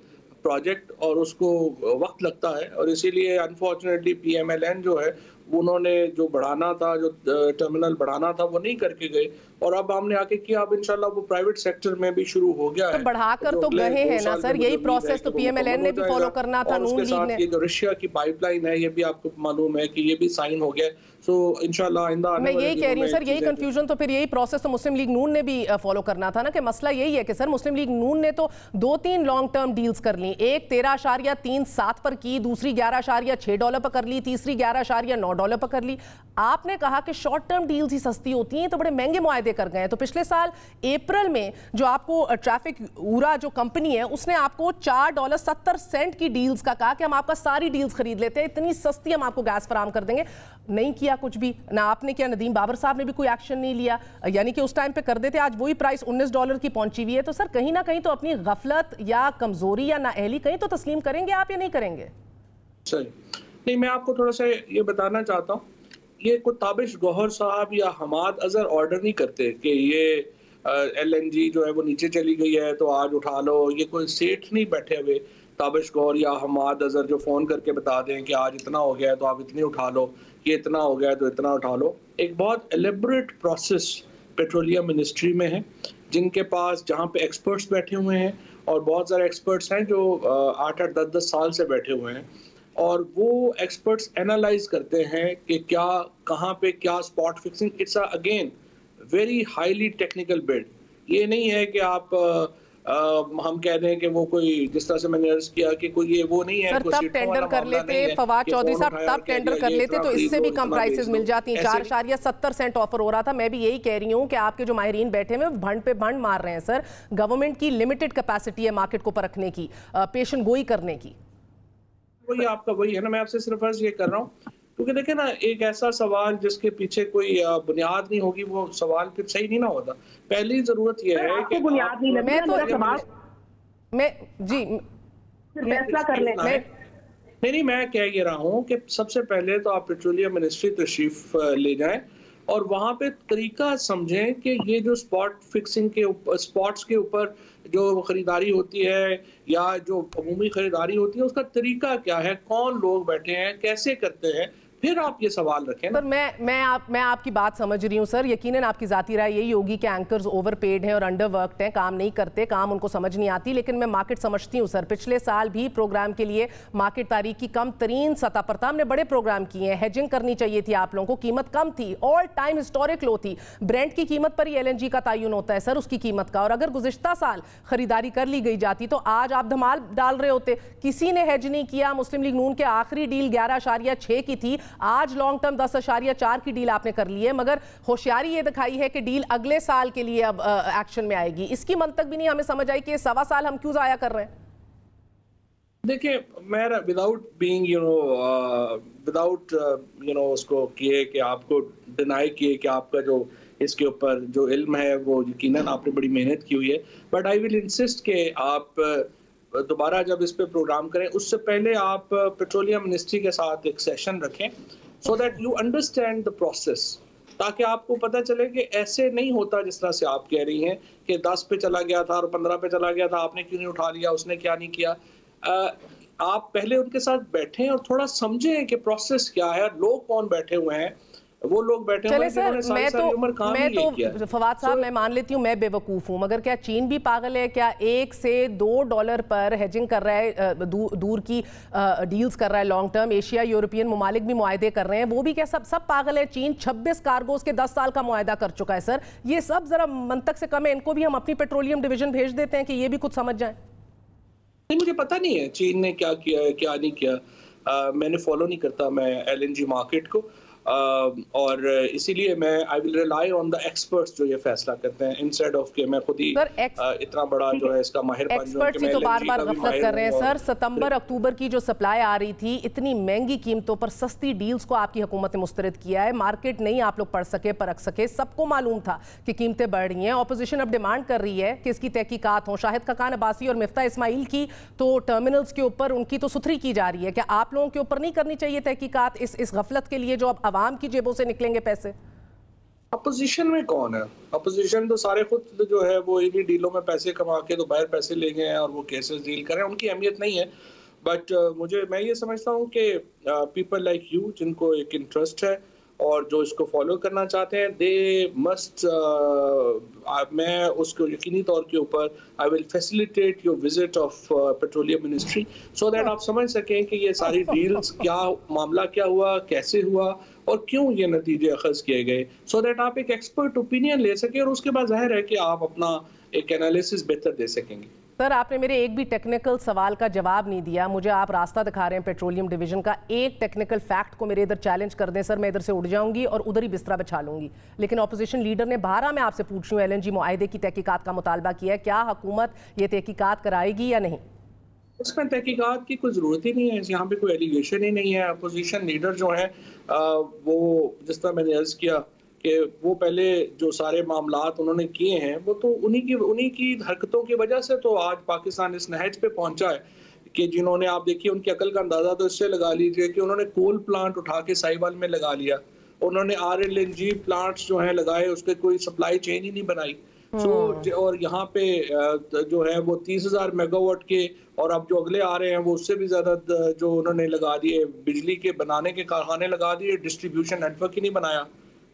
project और उसको वक्त लगता है, और इसीलिए अनफॉर्चुनेटली PMLN जो है उन्होंने जो बढ़ाना था, जो टर्मिनल बढ़ाना था वो नहीं करके गए, और अब हमने आके किया। अब इंशाल्लाह वो प्राइवेट सेक्टर में भी शुरू हो गया है। तो बढ़ाकर तो गए हैं ना सर, यही प्रोसेस तो PMLN ने भी फॉलो करना था। नून लीग ने ये जो रशिया की पाइपलाइन है ये भी आपको मालूम है कि ये भी साइन हो गया। सो इंशाल्लाह आइंदा मैं यही कह रही हूँ सर, यही कंफ्यूजन तो फिर यही प्रोसेस तो मुस्लिम लीग नून ने भी फॉलो करना था ना, कि मसला यही है कि सर मुस्लिम लीग नून ने तो 2-3 लॉन्ग टर्म डील्स कर ली, एक 13.37 पर की, दूसरी $11.6 पर कर ली, तीसरी $11.9 पर कर ली। आपने कहा कि शॉर्ट टर्म डील्स ही सस्ती होती हैं, तो बड़े महंगे मुआहदे कर गए हैं। तो पिछले साल अप्रैल में जो आपको ट्रैफिक ऊरा जो कंपनी है उसने आपको $4.70 की डील्स का कहा कि हम आपका सारी डील्स खरीद लेते हैं, इतनी सस्ती हम आपको गैस फराम कर देंगे। नहीं किया कुछ भी, ना आपने किया, नदीम बाबर साहब ने भी कोई एक्शन नहीं लिया, यानी कि उस टाइम पे कर देते। आज वही प्राइस $19 की पहुंची हुई है। तो सर कहीं ना कहीं तो अपनी गफलत या कमजोरी या नाअहली कहीं तो तस्लीम करेंगे आप या नहीं करेंगे? सही नहीं, मैं आपको थोड़ा सा ये बताना चाहता हूँ, ये कोई ताबिश गौहर साहब या हमाद अजहर ऑर्डर नहीं करते कि ये LNG जो है वो नीचे चली गई है तो आज उठा लो। ये कोई सेठ नहीं बैठे हुए ताबिश गौहर या हमाद अजहर जो फ़ोन करके बता दें कि आज इतना हो गया है तो आप इतनी उठा लो, ये इतना हो गया है तो इतना उठा लो। एक बहुत एलेबरेट प्रोसेस पेट्रोलियम मिनिस्ट्री में है, जिनके पास जहाँ पे एक्सपर्ट्स बैठे हुए हैं, और बहुत सारे एक्सपर्ट्स हैं जो 8-8, 10-10 साल से बैठे हुए हैं, और वो एक्सपर्ट्स एनालाइज करते हैं कि क्या कहाँ पे क्या spot fixing. It's again very highly technical bid. ये नहीं है कि आप हम कह दें कि वो कोई, जिस तरह से मैंने अर्ज किया कि कोई ये वो नहीं है। सर तब टेंडर कर लेते फवाद चौधरी साहब, तब टेंडर कर लेते तो इससे भी कम प्राइसेस मिल जाती हैं। 4.70 ऑफर हो रहा था। मैं भी यही कह रही हूँ कि आपके जो माहिरीन बैठे हुए भंड पे भंड मार रहे हैं सर। गवर्नमेंट की लिमिटेड कैपेसिटी है मार्केट को परखने की, पेशन गोई करने की। वही आपका वही है ना, मैं आपसे सिर्फ अर्ज ये कर रहा हूँ क्योंकि देखे ना, एक ऐसा सवाल जिसके पीछे कोई बुनियाद नहीं होगी वो सवाल फिर सही नहीं ना होता। पहली जरूरत यह है कि बुनियाद नहीं, मैं तो फैसला कर ले। नहीं, मैं कह ये रहा हूँ कि सबसे पहले तो आप पेट्रोलियम मिनिस्ट्री तशरीफ ले जाएं और वहाँ पे तरीका समझें कि ये जो स्पॉट फिक्सिंग के ऊपर, स्पॉट्स के ऊपर जो खरीदारी होती है या जो अमूमी खरीदारी होती है उसका तरीका क्या है, कौन लोग बैठे हैं, कैसे करते हैं, फिर आप ये सवाल रखें। पर मैं आपकी बात समझ रही हूँ सर। यकीनन आपकी जाती राय यही होगी कि एंकर्स ओवरपेड हैं और अंडरवर्क्ड हैं, काम नहीं करते, काम उनको समझ नहीं आती। लेकिन मैं मार्केट समझती हूँ सर। पिछले साल भी प्रोग्राम के लिए मार्केट तारीख की कम तरीन सतह पर था। हमने बड़े प्रोग्राम किए हैं, हेजिंग करनी चाहिए थी आप लोगों को, कीमत कम थी, ऑल टाइम हिस्टोरिक लो थी। ब्रेंट की कीमत पर ही LNG का तयन होता है सर, उसकी कीमत का। और अगर गुज़िश्ता साल खरीदारी कर ली गई जाती तो आज आप धमाल डाल रहे होते। किसी ने हेज नहीं किया। मुस्लिम लीग नून के आखिरी डील 11.6 की थी, आज लॉन्ग टर्म 10.4 की डील आपने कर ली है, मगर होशियारी ये दिखाई है कि डील अगले साल के लिए अब एक्शन में आएगी। इसकी मंतक भी नहीं हमें समझ आई कि 1.25 साल हम क्यों जाया कर रहे हैं। देखिए, मैं विदाउट बीइंग विदाउट उसको किए कि आपको डिनाई किए कि आपका जो इसके ऊपर जो इल्म है वो यकीनन आपने बड़ी मेहनत की हुई है, बट आई विल इंसिस्ट कि आप दोबारा जब इस पे प्रोग्राम करें उससे पहले आप पेट्रोलियम मिनिस्ट्री के साथ एक सेशन रखें so that you understand the process, ताकि आपको पता चले कि ऐसे नहीं होता जिस तरह से आप कह रही हैं कि 10 पे चला गया था और 15 पे चला गया था, आपने क्यों नहीं उठा लिया, उसने क्या नहीं किया। आप पहले उनके साथ बैठें और थोड़ा समझें कि प्रोसेस क्या है, लोग कौन बैठे हुए हैं। वो लोग बैठे हुए हैं जिन्होंने सारी उम्र काम नहीं किया। फवाद साहब, मैं मान लेती हूँ मैं बेवकूफ़ हूँ, मगर क्या चीन भी पागल है? क्या $1 से $2 पर हेजिंग कर रहा है, दूर की डील्स कर रहा है लॉन्ग टर्म? एशिया यूरोपियन ममालिक भी मुआहदे कर रहे हैं, वो भी क्या सब पागल है? चीन 26 कार्गोज के 10 साल का मुआहदा कर चुका है सर। ये सब जरा मंतक से कम है, इनको भी हम अपनी पेट्रोलियम डिवीजन भेज देते हैं कि ये भी कुछ समझ जाए। नहीं, मुझे पता नहीं है चीन ने क्या किया है क्या नहीं किया। मैंने फॉलो नहीं करता मैं LNG मार्केट को, और इसीलिए मैं I will rely on the experts जो ये फैसला करते हैं, इंस्टेड ऑफ कि मैं खुद ही इतना बड़ा जो है इसका माहिर बन जाऊं कि मैं तो बार-बार गफलत कर रहे हैं सर। सितंबर अक्टूबर की जो सप्लाई आ रही थी, इतनी महंगी कीमतों पर सस्ती डील्स को आपकी हुकूमत ने मुस्तरद किया है। मार्केट नहीं आप लोग पढ़ सके, परख सके, सबको मालूम था कि कीमतें बढ़ रही हैं। ऑपोजिशन अब डिमांड कर रही है कि इसकी तहकीकात हो। शाहिद खकान अब्बासी और मिफ्ता इस्माइल की तो टर्मिनल्स के ऊपर उनकी तो सुथरी की जा रही है, क्या आप लोगों के ऊपर नहीं करनी चाहिए तहकीकात इस गफलत के लिए जो अब आवाम की जेबों से निकलेंगे पैसे? अपोजिशन में कौन है? अपोजिशन तो सारे खुद जो है वो इन्हीं डीलों में पैसे कमा के तो बाहर पैसे ले गए हैं और वो केसेस डील करें, उनकी अहमियत नहीं है। बट मैं ये समझता हूँ कि पीपल लाइक यू जिनको एक इंटरेस्ट है और जो इसको फॉलो करना चाहते हैं, दे मस्ट मैं उसको यकीनी तौर के ऊपर I will facilitate your visit of petroleum ministry so that आप समझ सकें कि ये सारी डील्स क्या मामला क्या हुआ, कैसे हुआ और क्यों ये नतीजे अखज़ किए गए, सो दैट आप एक एक्सपर्ट ओपिनियन ले सकें और उसके बाद जाहिर है कि आप अपना एक एनालिसिस बेहतर दे सकेंगे। सर, आपने मेरे एक भी टेक्निकल सवाल का जवाब नहीं दिया। मुझे आप रास्ता दिखा रहे हैं पेट्रोलियम डिवीजन का, एक टेक्निकल फैक्ट को मेरे इधर चैलेंज कर दें सर, मैं इधर से उड़ जाऊंगी और उधर ही बिस्तरा बिछा लूंगी। लेकिन ऑपोजिशन लीडर ने 12 में आपसे पूछ रही हूँ LNG मुआहदे की तहकीकात का मुतालबा किया है, क्या हुकूमत ये तहकीकात कराएगी या नहीं? उसमें तहकीकात की कोई ज़रूरत ही नहीं है, यहाँ पे कोई एलिगेशन ही नहीं है। अपोजिशन लीडर जो है वो जिस तरह मैंने अर्ज़ किया कि वो पहले जो सारे मामलात उन्होंने किए हैं वो तो उन्हीं की हरकतों की वजह से तो आज पाकिस्तान इस नहज पे पहुंचा है कि जिन्होंने, आप देखिए उनकी अकल का अंदाज़ा तो इससे लगा लीजिए कि उन्होंने कोल प्लांट उठा के साहिवाल में लगा लिया, उन्होंने RLNG प्लांट्स जो है लगाए, उसके कोई सप्लाई चेन ही नहीं बनाई। और यहाँ पे जो है वो 30,000 मेगावाट के, और अब जो अगले आ रहे हैं वो उससे भी ज़्यादा जो उन्होंने लगा दिए, बिजली के बनाने के कारखाने लगा दिए, डिस्ट्रीब्यूशन नेटवर्क ही नहीं बनाया।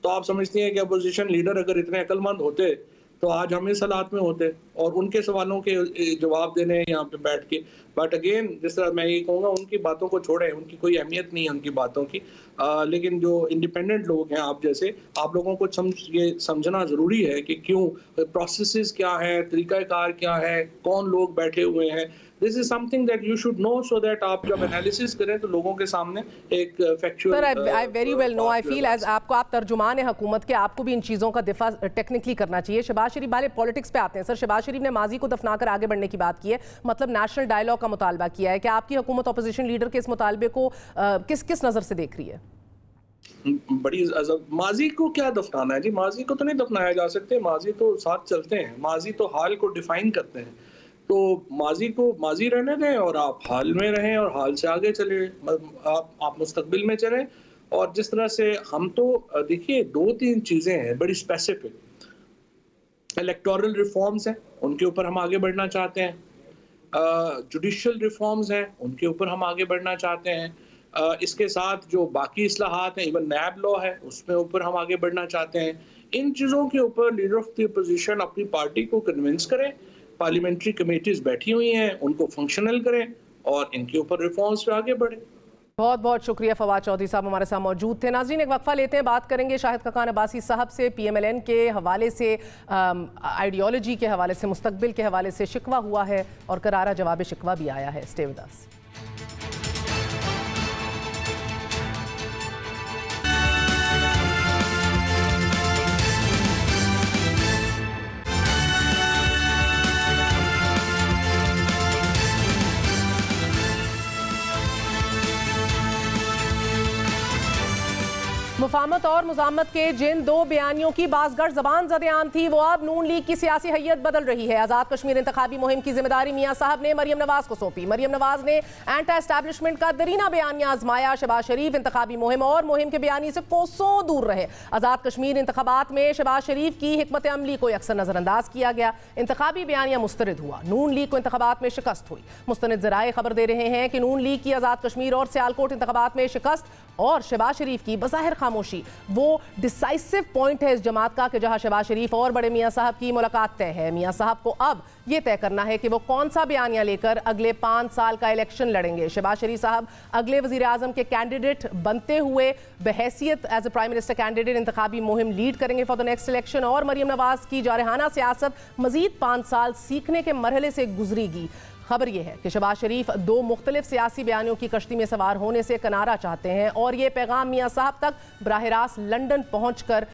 तो आप समझती हैं कि अपोजिशन लीडर अगर इतने अक्लमंद होते तो आज हम इस हालात में होते और उनके सवालों के जवाब देने यहाँ पे बैठ के। बट अगेन जिस तरह मैं ये कहूँगा, उनकी बातों को छोड़ें, उनकी कोई अहमियत नहीं है उनकी बातों की। लेकिन जो इंडिपेंडेंट लोग हैं आप जैसे, आप लोगों को ये समझना ज़रूरी है कि क्यों प्रोसेसेस क्या है, तरीक़ाकार क्या है, कौन लोग बैठे हुए हैं। This is something that you should know so that आप जब एनालिसिस करें तो लोगों के सामने एक factual. Sir, I very well know, I feel as आप तर्जुमान है हुकूमत के, आपको भी इन चीज़ों का दिफा टेक्निकली करना चाहिए। शहबाज शरीफ वाले पॉलिटिक्स पे आते हैं सर। शहबाज शरीफ ने माजी को दफनाकर आगे बढ़ने की बात की है, मतलब नेशनल डायलॉग का मुतालबा किया है। क्या आपकी हुकूमत अपोजिशन लीडर के इस मुतालबे को किस नज़र से देख रही है? बड़ी माजी को क्या दफनाना है जी? माजी को तो नहीं दफनाया जा सकते, माजी तो साथ चलते हैं, माजी तो हाल को डिफाइन करते हैं। तो माजी को माजी रहने दें और आप हाल में रहें और हाल से आगे चले, आप मुस्तकबिल में चलें। और जिस तरह से हम तो देखिए 2-3 चीज़ें हैं बड़ी स्पेसिफिक, इलेक्टोरल रिफॉर्म्स हैं, उनके ऊपर हम आगे बढ़ना चाहते हैं, जुडिशल रिफॉर्म्स हैं, उनके ऊपर हम आगे बढ़ना चाहते हैं, इसके साथ जो बाकी इस्लाहात हैं, इवन नैब लॉ है, उसमें ऊपर हम आगे बढ़ना चाहते हैं। इन चीज़ों के ऊपर लीडर ऑफ द अपोजिशन अपनी पार्टी को कन्विंस करें, पार्लियामेंट्री कमेटीज बैठी हुई हैं, उनको फंक्शनल करें और इनके ऊपर रिफॉर्म्स पे आगे बढ़ें। बहुत बहुत शुक्रिया फवाद चौधरी साहब हमारे साथ मौजूद थे। नाज़रीन, एक वक्फा लेते हैं, बात करेंगे शाहिद खकान अब्बासी साहब से। PMLN के हवाले से, आइडियोलॉजी के हवाले से, मुस्तकबिल के हवाले से शिकवा हुआ है और करारा जवाब शिकवा भी आया है। Stay with us. मुफाहमत और मुजामत के जिन दो बयानियों की बाज़गढ़ ज़बान ज़द-ए-आम थी वो अब नून लीग की सियासी हैयत बदल रही है। आज़ाद कश्मीर इंतखाबी मुहिम की जिम्मेदारी मियां साहब ने मरियम नवाज को सौंपी। मरियम नवाज ने एंटी एस्टैब्लिशमेंट का दरीना बयानिया आजमाया। शहबाज शरीफ इंतखाबी मुहिम और मुहिम के बयानी से कोसों दूर रहे। आज़ाद कश्मीर इंतखाबात में शहबाज शरीफ की हिकमत अमली को अक्सर नजरअंदाज किया गया। इंतखाबी बयानिया मुस्तरद हुआ। नून लीग को इंतखाबात में शिकस्त हुई। मुस्तनद ज़राए खबर दे रहे हैं कि नून लीग की आज़ाद कश्मीर और सियालकोट इंतखाबात में शिकस्त और शहबाज शरीफ की बज़ाहिर खामोशी वो डिसाइसिव पॉइंट है इस जमात का कि जहां शहबाज शरीफ और बड़े मियां साहब की मुलाकात तय है। मियां साहब को अब यह तय करना है कि वो कौन सा बयानिया लेकर अगले 5 साल का इलेक्शन लड़ेंगे। शहबाज शरीफ साहब अगले वजीर आजम के कैंडिडेट बनते हुए बहैसियत as a prime minister candidate इंतखाबी मुहिम लीड करेंगे फॉर द नेक्स्ट इलेक्शन। और मरियम नवाज की जारहाना सियासत मजीद 5 साल सीखने के मरहले से गुजरेगी। खबर यह है कि शहबाज शरीफ 2 मुख्तलिफ सियासी बयानियों की कश्ती में सवार होने से किनारा चाहते हैं और ये पैगाम मियां साहब तक बराह रास्त लंदन पहुंचकर